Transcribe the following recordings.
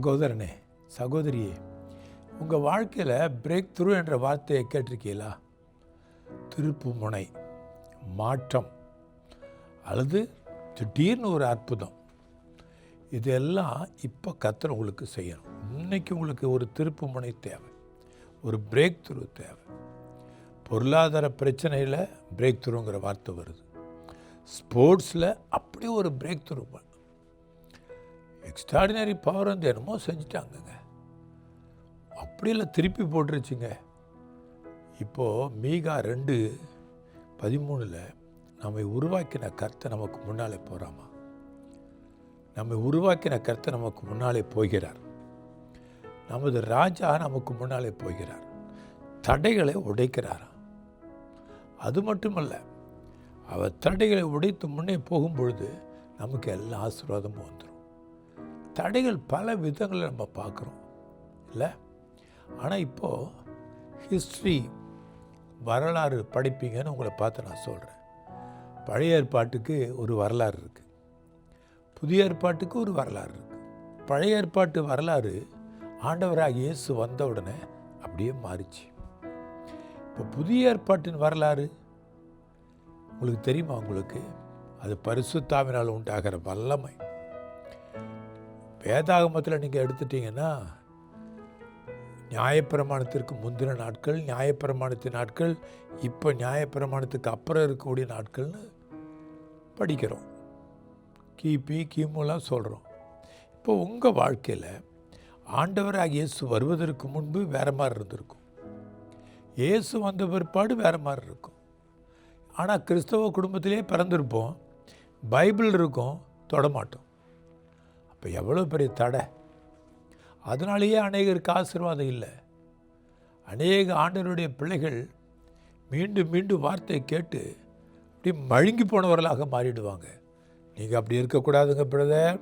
சகோதரனே, சகோதரியே, உங்கள் வாழ்க்கையில் பிரேக் த்ரூ என்ற வார்த்தையை கேட்டிருக்கீங்களா? திருப்பு முனை, மாற்றம், அல்லது திடீர்னு ஒரு அற்புதம். இதெல்லாம் இப்போ கர்த்தர் உங்களுக்கு செய்யணும். இன்றைக்கி உங்களுக்கு ஒரு திருப்பு முனை தேவை, ஒரு பிரேக் த்ரூ தேவை. பொருளாதார பிரச்சனையில் பிரேக் த்ரூங்கிற வார்த்தை வருது. ஸ்போர்ட்ஸில் அப்படியே ஒரு பிரேக் த்ரூ. எக்ஸ்ட்ராடினரி பவர் வந்து என்னமோ செஞ்சுட்டாங்கங்க, அப்படியெல்லாம் திருப்பி போட்டுருச்சுங்க. இப்போது மீகா 2:13 நம்மை உருவாக்கின கர்த்தர் நமக்கு முன்னாலே போகிறாமா? நம்மை உருவாக்கின கர்த்தர் நமக்கு முன்னாலே போகிறார். நமது ராஜா நமக்கு முன்னாலே போகிறார். தடைகளை உடைக்கிறாராம். அது மட்டுமல்ல, அவர் தடைகளை உடைத்து முன்னே போகும்பொழுது நமக்கு எல்லா ஆசீர்வாதமும் வந்துடும். தடைகள் பல விதங்களில் நம்ம பார்க்குறோம் இல்லை? ஆனால் இப்போது ஹிஸ்ட்ரி, வரலாறு படிப்பீங்கன்னு உங்களை பார்த்து நான் சொல்கிறேன். பழைய ஏற்பாட்டுக்கு ஒரு வரலாறு இருக்குது, புதிய ஏற்பாட்டுக்கு ஒரு வரலாறு இருக்குது. பழைய ஏற்பாட்டு வரலாறு ஆண்டவராக இயேசு வந்த உடனே அப்படியே மாறிச்சு. இப்போ புதிய ஏற்பாட்டின் வரலாறு உங்களுக்கு தெரியுமா? உங்களுக்கு அது பரிசுத்தாவினால் உண்டாகிற வல்லமை. வேதாகமத்தில் நீங்கள் எடுத்துட்டீங்கன்னா, நியாயப்பிரமாணத்திற்கு முந்தின நாட்கள், நியாயப்பிரமாணத்தின் நாட்கள், இப்போ நியாயப்பிரமாணத்துக்கு அப்புறம் இருக்கக்கூடிய நாட்கள்னு படிக்கிறோம். கிபி கிமுலாம் சொல்கிறோம். இப்போ உங்கள் வாழ்க்கையில் ஆண்டவராக இயேசு வருவதற்கு முன்பு வேறு மாதிரி இருந்திருக்கும், இயேசு வந்த பிற்பாடு வேறு மாதிரி இருக்கும். ஆனால் கிறிஸ்தவ குடும்பத்திலே பிறந்திருப்போம், பைபிள் இருக்கும், தொடமாட்டோம். இப்போ எவ்வளோ பெரிய தடை! அதனாலேயே அநேகருக்கு ஆசீர்வாதம் இல்லை. அநேக ஆண்டவருடைய பிள்ளைகள் மீண்டும் மீண்டும் வார்த்தையை கேட்டு அப்படி மழுங்கி போனவர்களாக மாறிடுவாங்க. நீங்கள் அப்படி இருக்கக்கூடாதுங்க பிரதர்.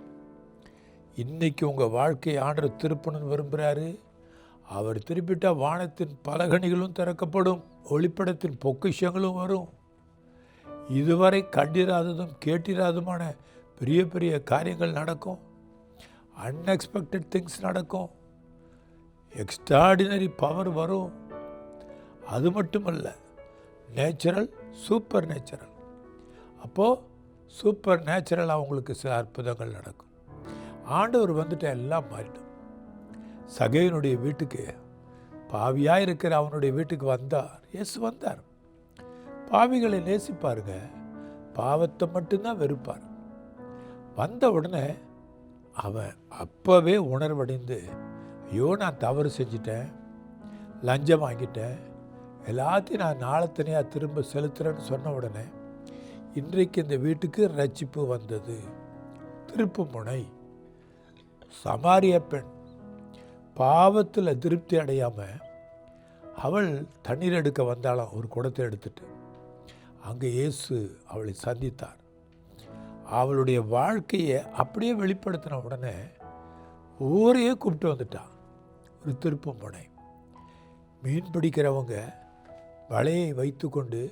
இன்றைக்கி உங்கள் வாழ்க்கையை ஆண்டவர் திருப்பணும்னு விரும்புகிறாரு. அவர் திருப்பிட்டால் வானத்தின் பலகணிகளும் திறக்கப்படும், ஒளிப்படத்தின் பொக்கிஷங்களும் வரும். இதுவரை கண்டிராததும் கேட்டிராததுமான பெரிய பெரிய காரியங்கள் நடக்கும். அன்எக்ஸ்பெக்டட் திங்ஸ் நடக்கும். எக்ஸ்ட்ராடினரி பவர் வரும். அது மட்டுமல்ல, நேச்சுரல், சூப்பர் நேச்சுரல். அப்போது சூப்பர் நேச்சுரல் அவங்களுக்கு சில அற்புதங்கள் நடக்கும். ஆண்டவர் வந்துட்டு எல்லாம் மாறிடும். சகேயனுடைய வீட்டுக்கு, பாவியாக இருக்கிற அவனுடைய வீட்டுக்கு வந்தார், இயேசு வந்தார். பாவிகளை நேசிப்பாருங்க, பாவத்தை மட்டும்தான் வெறுப்பார். வந்த உடனே அவன் அப்போவே உணர்வடைந்து, ஐயோ நான் தவறு செஞ்சிட்டேன், லஞ்சம் வாங்கிட்டேன், எல்லாத்தையும் நான் நாளத்தனையாக திரும்ப செலுத்துகிறேன்னு சொன்ன உடனே இன்றைக்கு இந்த வீட்டுக்கு ரட்சிப்பு வந்தது. திருப்பு முனை. சமாரிய பெண் பாவத்தில் திருப்தி அடையாமல் அவள் தண்ணீர் எடுக்க வந்தாளாம், ஒரு குடத்தை எடுத்துட்டு. அங்கே இயேசு அவளை சந்தித்தார். அவளுடைய வாழ்க்கையை அப்படியே வெளிப்படுத்தின உடனே ஊரையே கூப்பிட்டு வந்துட்டான். ஒரு திருப்பு முனை. மீன் பிடிக்கிறவங்க வலையை வைத்து கொண்டு,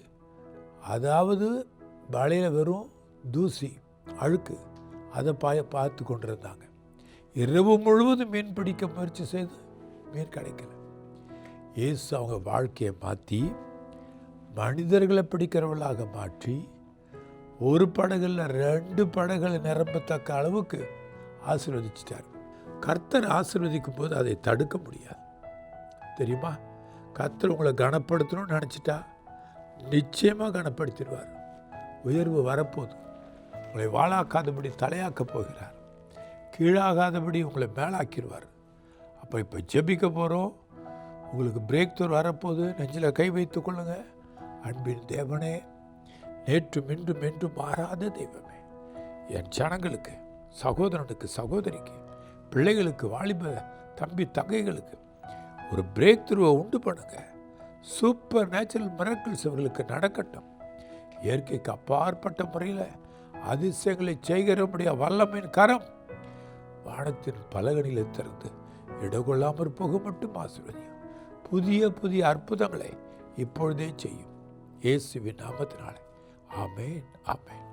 அதாவது வலையில் வெறும் தூசி, அழுக்கு, அதை பார்த்து கொண்டு இருந்தாங்க. இரவு முழுவதும் மீன் பிடிக்க முயற்சி செய்து மீன் கிடைக்கல. இயேசு அவங்க வாழ்க்கையை மாற்றி மனிதர்களை பிடிக்கிறவர்களாக மாற்றி, ஒரு படகுல 2 படகுகளை நிரம்பத்தக்க அளவுக்கு ஆசீர்வதிச்சிட்டார். கர்த்தர் ஆசீர்வதிக்கும் போது அதை தடுக்க முடியாது, தெரியுமா? கர்த்தர் உங்களை கனப்படுத்தணும்னு நினச்சிட்டா நிச்சயமாக கனப்படுத்திடுவார். உயர்வு வரப்போகுது. உங்களை வாழாக்காதபடி தலையாக்க போகிறார். கீழாகாதபடி உங்களை மேலாக்கிடுவார். அப்போ இப்போ ஜெபிக்க போகிறோம். உங்களுக்கு பிரேக் த்ரூ வரப்போகுது. நெஞ்சில் கை வைத்து கொள்ளுங்க. அன்பின் தேவனே, நேற்றும் இன்றும் என்றும் மாறாத தெய்வமே, என் ஜனங்களுக்கு, சகோதரனுக்கு, சகோதரிக்கு, பிள்ளைகளுக்கு, வாலிப தம்பி தங்கைகளுக்கு ஒரு பிரேக் த்ரூவை உண்டு பண்ணுங்க. சூப்பர் நேச்சுரல் மிரக்கிள்ஸ் அவர்களுக்கு நடக்கட்டும். இயற்கைக்கு அப்பாற்பட்ட முறையில் அதிசயங்களை செய்கிறபடியா வல்லமையின் கரம் வானத்தின் பலகணிகளை திறந்து இடகொள்ளாமற் போக மட்டும் ஆசீர்வதியும். புதிய புதிய அற்புதங்களை இப்பொழுதே செய்யும். இயேசுவின் நாமத்தினாலே ஆமென், ஆமென்.